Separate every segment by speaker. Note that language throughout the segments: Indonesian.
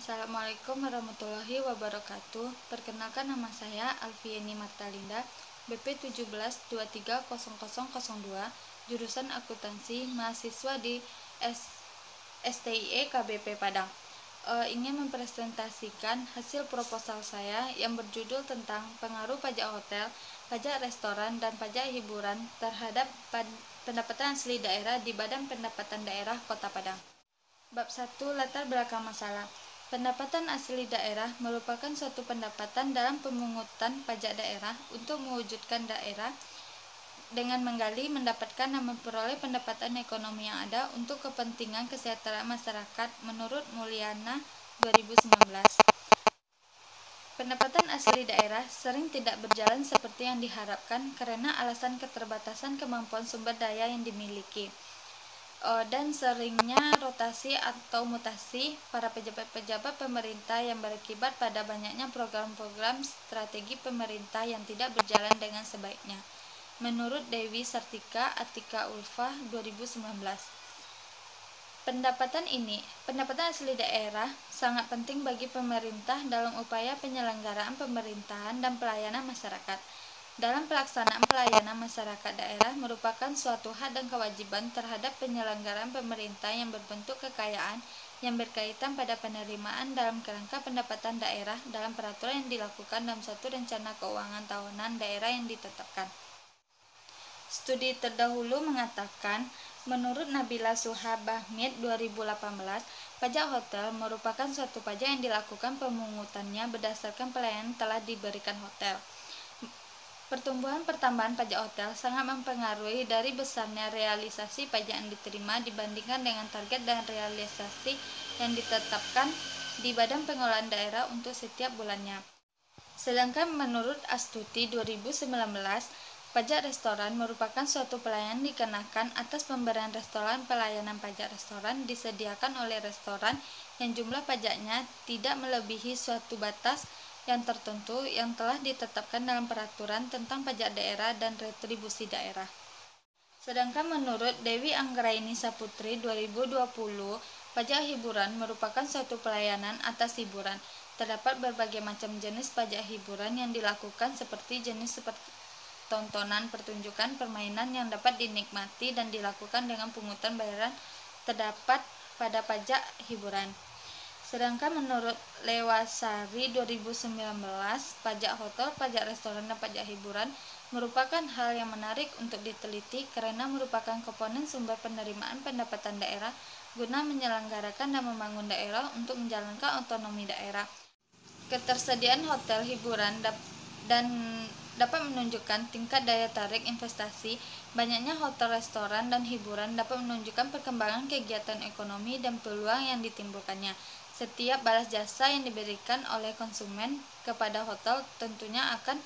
Speaker 1: Assalamualaikum warahmatullahi wabarakatuh. Perkenalkan, nama saya Alfieni Martalinda, BP 17230002, jurusan akuntansi, mahasiswa di STIE KBP Padang. Ingin mempresentasikan hasil proposal saya yang berjudul tentang pengaruh pajak hotel, pajak restoran, dan pajak hiburan terhadap pendapatan asli daerah di Badan Pendapatan Daerah Kota Padang. Bab 1. Latar belakang masalah. Pendapatan asli daerah merupakan suatu pendapatan dalam pemungutan pajak daerah untuk mewujudkan daerah dengan menggali, mendapatkan, dan memperoleh pendapatan ekonomi yang ada untuk kepentingan kesejahteraan masyarakat menurut Mulyana 2019. Pendapatan asli daerah sering tidak berjalan seperti yang diharapkan karena alasan keterbatasan kemampuan sumber daya yang dimiliki dan seringnya rotasi atau mutasi para pejabat-pejabat pemerintah yang berakibat pada banyaknya program-program strategi pemerintah yang tidak berjalan dengan sebaiknya. Menurut Dewi Sartika Atika Ulfa 2019. Pendapatan asli daerah sangat penting bagi pemerintah dalam upaya penyelenggaraan pemerintahan dan pelayanan masyarakat. Dalam pelaksanaan pelayanan masyarakat daerah merupakan suatu hak dan kewajiban terhadap penyelenggaraan pemerintah yang berbentuk kekayaan yang berkaitan pada penerimaan dalam kerangka pendapatan daerah dalam peraturan yang dilakukan dalam suatu rencana keuangan tahunan daerah yang ditetapkan. Studi terdahulu mengatakan, menurut Nabila Suhabahmid 2018, pajak hotel merupakan suatu pajak yang dilakukan pemungutannya berdasarkan pelayanan telah diberikan hotel. Pertambahan pajak hotel sangat mempengaruhi dari besarnya realisasi pajak yang diterima dibandingkan dengan target dan realisasi yang ditetapkan di Badan Pengelolaan Daerah untuk setiap bulannya. Sedangkan menurut Astuti 2019, pajak restoran merupakan suatu pelayanan dikenakan atas pemberian restoran. Pelayanan pajak restoran disediakan oleh restoran yang jumlah pajaknya tidak melebihi suatu batas yang tertentu yang telah ditetapkan dalam peraturan tentang pajak daerah dan retribusi daerah. Sedangkan menurut Dewi Anggraini Saputri 2020, pajak hiburan merupakan suatu pelayanan atas hiburan. Terdapat berbagai macam jenis pajak hiburan yang dilakukan seperti tontonan, pertunjukan, permainan yang dapat dinikmati dan dilakukan dengan pungutan bayaran terdapat pada pajak hiburan. Sedangkan menurut Lewasari 2019, pajak hotel, pajak restoran, dan pajak hiburan merupakan hal yang menarik untuk diteliti karena merupakan komponen sumber penerimaan pendapatan daerah guna menyelenggarakan dan membangun daerah untuk menjalankan otonomi daerah. Ketersediaan hotel hiburan dan dapat menunjukkan tingkat daya tarik investasi. Banyaknya hotel, restoran, dan hiburan dapat menunjukkan perkembangan kegiatan ekonomi dan peluang yang ditimbulkannya. Setiap balas jasa yang diberikan oleh konsumen kepada hotel tentunya akan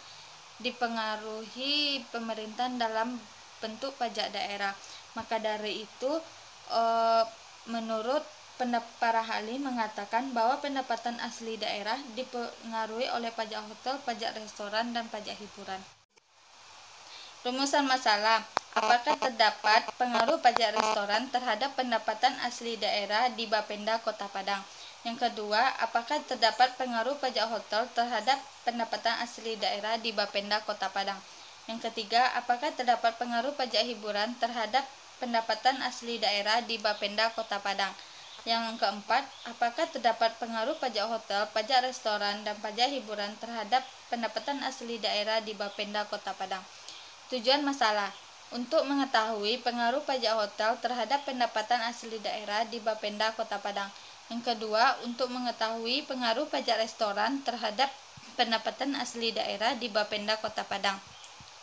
Speaker 1: dipengaruhi pemerintahan dalam bentuk pajak daerah. Maka dari itu, menurut para ahli mengatakan bahwa pendapatan asli daerah dipengaruhi oleh pajak hotel, pajak restoran, dan pajak hiburan. Rumusan masalah. Apakah terdapat pengaruh pajak restoran terhadap pendapatan asli daerah di Bapenda Kota Padang? Yang kedua, apakah terdapat pengaruh pajak hotel terhadap pendapatan asli daerah di Bapenda Kota Padang? Yang ketiga, apakah terdapat pengaruh pajak hiburan terhadap pendapatan asli daerah di Bapenda Kota Padang? Yang keempat, apakah terdapat pengaruh pajak hotel, pajak restoran, dan pajak hiburan terhadap pendapatan asli daerah di Bapenda Kota Padang? Tujuan masalah. Untuk mengetahui pengaruh pajak hotel terhadap pendapatan asli daerah di Bapenda Kota Padang. Yang kedua, untuk mengetahui pengaruh pajak restoran terhadap pendapatan asli daerah di Bapenda Kota Padang.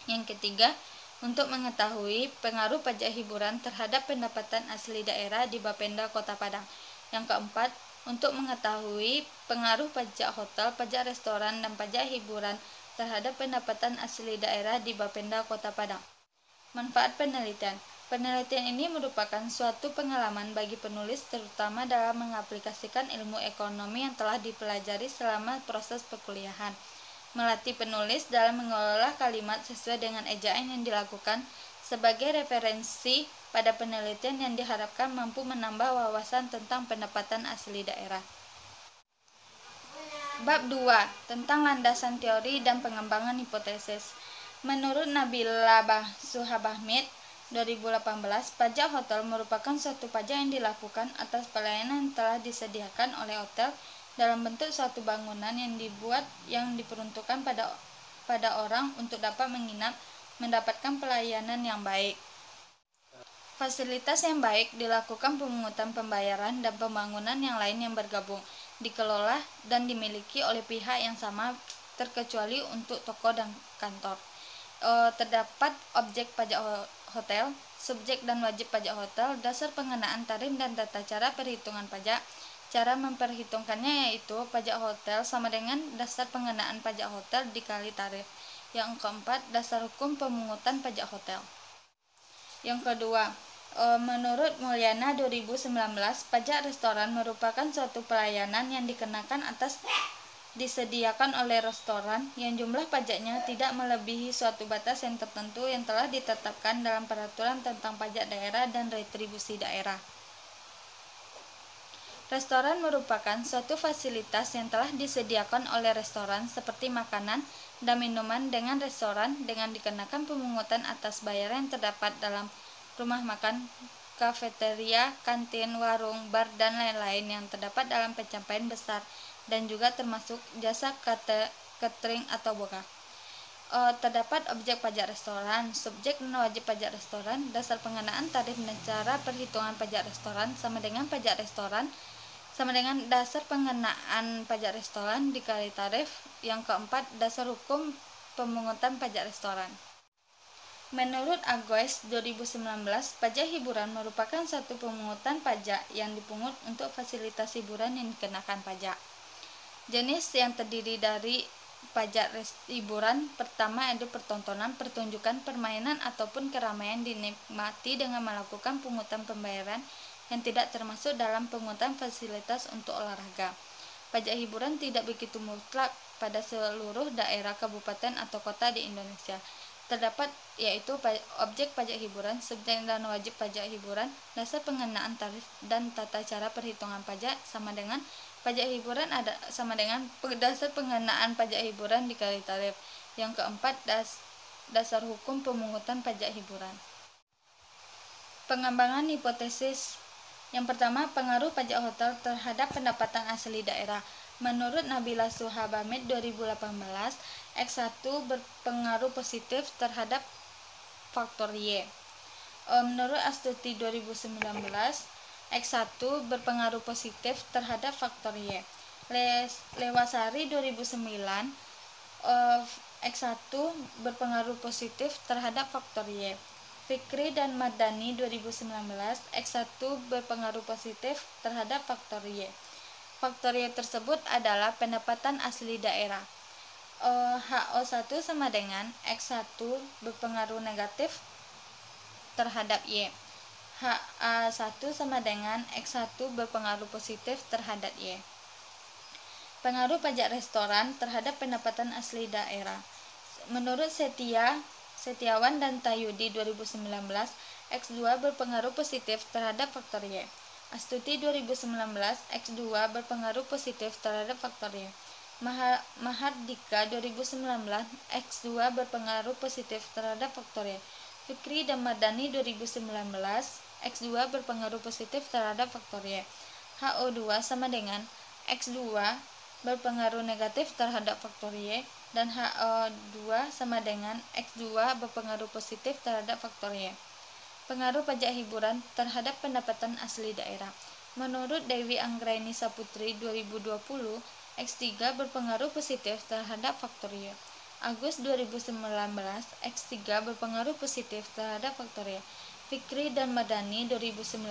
Speaker 1: Yang ketiga, untuk mengetahui pengaruh pajak hiburan terhadap pendapatan asli daerah di Bapenda Kota Padang. Yang keempat, untuk mengetahui pengaruh pajak hotel, pajak restoran, dan pajak hiburan terhadap pendapatan asli daerah di Bapenda Kota Padang. Manfaat penelitian. Penelitian ini merupakan suatu pengalaman bagi penulis, terutama dalam mengaplikasikan ilmu ekonomi yang telah dipelajari selama proses perkuliahan. Melatih penulis dalam mengelola kalimat sesuai dengan ejaan yang dilakukan sebagai referensi pada penelitian yang diharapkan mampu menambah wawasan tentang pendapatan asli daerah. Bab 2 tentang landasan teori dan pengembangan hipotesis. Menurut Nabila Suhabahmid 2018, pajak hotel merupakan suatu pajak yang dilakukan atas pelayanan yang telah disediakan oleh hotel dalam bentuk suatu bangunan yang dibuat yang diperuntukkan pada orang untuk dapat menginap, mendapatkan pelayanan yang baik. Fasilitas yang baik dilakukan pemungutan pembayaran dan pembangunan yang lain yang bergabung, dikelola dan dimiliki oleh pihak yang sama terkecuali untuk toko dan kantor. Terdapat objek pajak hotel, subjek dan wajib pajak hotel, dasar pengenaan tarif dan tata cara perhitungan pajak. Cara memperhitungkannya yaitu pajak hotel sama dengan dasar pengenaan pajak hotel dikali tarif. Yang keempat, dasar hukum pemungutan pajak hotel. Yang kedua, menurut Mulyana 2019, pajak restoran merupakan suatu pelayanan yang dikenakan atas disediakan oleh restoran yang jumlah pajaknya tidak melebihi suatu batas yang tertentu yang telah ditetapkan dalam peraturan tentang pajak daerah dan retribusi daerah. Restoran merupakan suatu fasilitas yang telah disediakan oleh restoran seperti makanan dan minuman dengan restoran dengan dikenakan pemungutan atas bayaran yang terdapat dalam rumah makan, kafeteria, kantin, warung, bar, dan lain-lain yang terdapat dalam pencapaian besar dan juga termasuk jasa catering atau boga. Terdapat objek pajak restoran, subjek dan wajib pajak restoran, dasar pengenaan tarif dan cara perhitungan pajak restoran sama dengan pajak restoran sama dengan dasar pengenaan pajak restoran dikali tarif. Yang keempat, dasar hukum pemungutan pajak restoran. Menurut Agoes 2019, pajak hiburan merupakan satu pemungutan pajak yang dipungut untuk fasilitas hiburan yang dikenakan pajak. Jenis yang terdiri dari pajak hiburan pertama yaitu pertontonan, pertunjukan, permainan ataupun keramaian dinikmati dengan melakukan pungutan pembayaran yang tidak termasuk dalam pungutan fasilitas untuk olahraga. Pajak hiburan tidak begitu mutlak pada seluruh daerah, kabupaten atau kota di Indonesia. Terdapat yaitu objek pajak hiburan, subjek dan wajib pajak hiburan, dasar pengenaan tarif dan tata cara perhitungan pajak sama dengan pajak hiburan ada sama dengan dasar pengenaan pajak hiburan dikali tarif. Yang keempat, dasar hukum pemungutan pajak hiburan. Pengembangan hipotesis. Yang pertama, pengaruh pajak hotel terhadap pendapatan asli daerah. Menurut Nabila Suhabahmid 2018, X1 berpengaruh positif terhadap faktor Y. Menurut Astuti 2019, X1 berpengaruh positif terhadap faktor Y. Lewasari 2009, X1 berpengaruh positif terhadap faktor Y. Fikri dan Madani 2019, X1 berpengaruh positif terhadap faktor Y. Faktor Y tersebut adalah pendapatan asli daerah. HO1 sama dengan X1 berpengaruh negatif terhadap Y. HA1 sama dengan X1 berpengaruh positif terhadap Y. Pengaruh pajak restoran terhadap pendapatan asli daerah. Menurut Setiawan dan Tayudi 2019, X2 berpengaruh positif terhadap faktor Y. Astuti 2019, X2 berpengaruh positif terhadap faktor Y. Mahardika 2019, X2 berpengaruh positif terhadap faktor Y. Fikri dan Madani 2019, X2 berpengaruh positif terhadap faktor Y. HO2 sama dengan X2 berpengaruh negatif terhadap faktor Y, dan HO2 sama dengan X2 berpengaruh positif terhadap faktor Y. Pengaruh pajak hiburan terhadap pendapatan asli daerah. Menurut Dewi Anggraini Saputri 2020, X3 berpengaruh positif terhadap faktor Y. Agus 2019, X3 berpengaruh positif terhadap faktor Y. Fikri dan Madani 2019,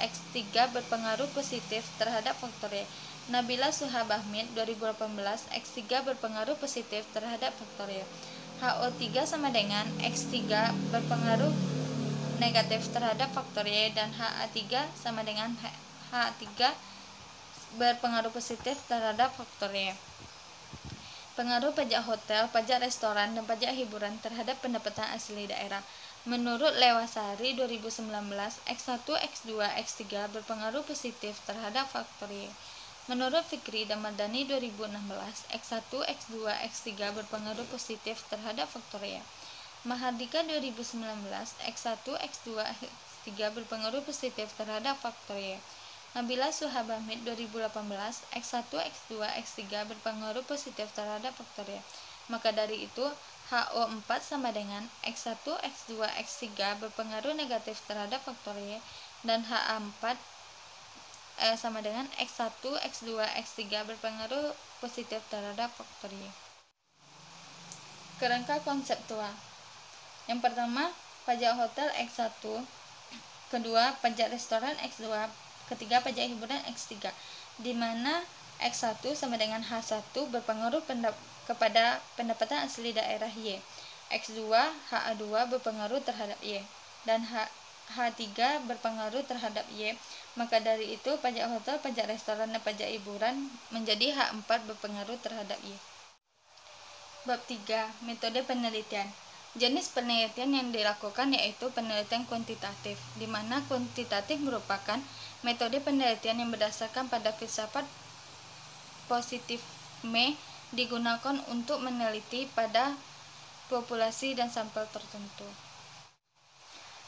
Speaker 1: X3 berpengaruh positif terhadap faktor Y. Nabila Suhabahmid 2018, X3 berpengaruh positif terhadap faktor Y. HO3 sama dengan X3 berpengaruh negatif terhadap faktor Y, dan HA3 sama dengan H3 berpengaruh positif terhadap faktor Y. Pengaruh pajak hotel, pajak restoran, dan pajak hiburan terhadap pendapatan asli daerah. Menurut Lewasari 2019, X1, X2, X3 berpengaruh positif terhadap faktor Y. Menurut Fikri dan Madani 2016, X1, X2, X3 berpengaruh positif terhadap faktorial. Mahardika 2019, X1, X2, X3 berpengaruh positif terhadap faktorial. Nabila Suhabamid 2018, X1, X2, X3 berpengaruh positif terhadap faktorial. Maka dari itu, HO4 sama dengan X1, X2, X3 berpengaruh negatif terhadap faktorial, dan HA4 sama dengan X1, X2, X3 berpengaruh positif terhadap faktorial. Kerangka konseptual. Yang pertama, pajak hotel X1, kedua, pajak restoran X2, ketiga, pajak hiburan X3, di mana X1 sama dengan H1 berpengaruh kepada pendapatan asli daerah Y, X2, HA2 berpengaruh terhadap Y, dan H3 berpengaruh terhadap Y. Maka dari itu, pajak hotel, pajak restoran, dan pajak hiburan menjadi H4 berpengaruh terhadap Y. Bab 3. Metode penelitian. Jenis penelitian yang dilakukan yaitu penelitian kuantitatif, di mana kuantitatif merupakan metode penelitian yang berdasarkan pada filsafat positifisme digunakan untuk meneliti pada populasi dan sampel tertentu.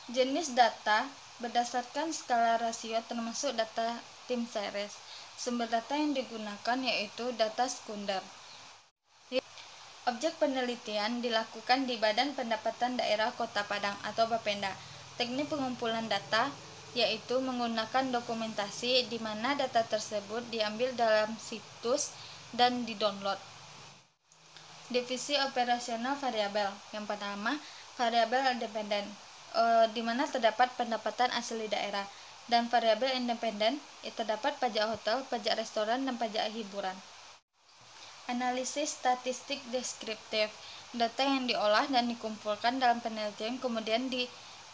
Speaker 1: Jenis data berdasarkan skala rasio termasuk data tim series. Sumber data yang digunakan yaitu data sekunder. Objek penelitian dilakukan di Badan Pendapatan Daerah Kota Padang atau Bapenda. Teknik pengumpulan data yaitu menggunakan dokumentasi di mana data tersebut diambil dalam situs dan didownload. Divisi operasional variabel. Yang pertama, variabel independen, di mana terdapat pendapatan asli daerah, dan variabel independen terdapat pajak hotel, pajak restoran, dan pajak hiburan. Analisis statistik deskriptif. Data yang diolah dan dikumpulkan dalam penelitian kemudian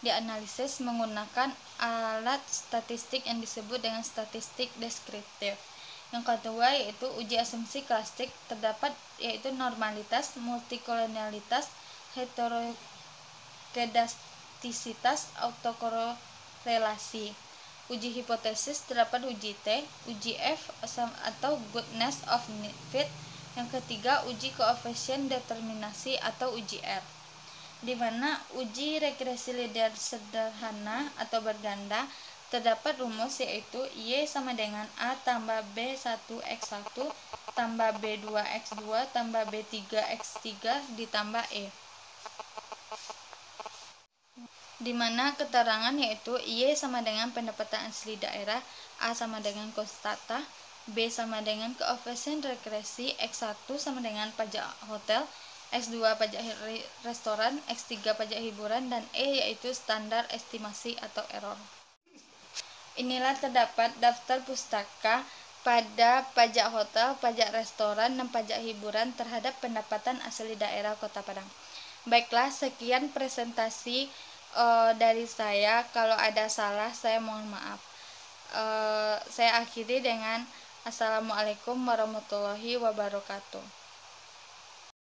Speaker 1: dianalisis menggunakan alat statistik yang disebut dengan statistik deskriptif. Yang kedua yaitu uji asumsi klasik, terdapat yaitu normalitas, multikolonialitas, heterokedastisitas, autokorelasi. Uji hipotesis, terdapat uji T, uji F atau goodness of fit. Yang ketiga, uji koefisien determinasi atau uji R, di mana uji regresi linear sederhana atau berganda terdapat rumus yaitu Y sama dengan A tambah B1X1 tambah B2X2 tambah B3X3 ditambah E, di mana keterangan yaitu Y sama dengan pendapatan asli daerah, A sama dengan konstanta, B sama dengan koefisien regresi, X1 sama dengan pajak hotel, X2 pajak restoran, X3 pajak hiburan, dan E yaitu standar estimasi atau error. Inilah terdapat daftar pustaka pada pajak hotel, pajak restoran, dan pajak hiburan terhadap pendapatan asli daerah Kota Padang. Baiklah, sekian presentasi dari saya. Kalau ada salah, saya mohon maaf. Saya akhiri dengan Assalamualaikum warahmatullahi wabarakatuh.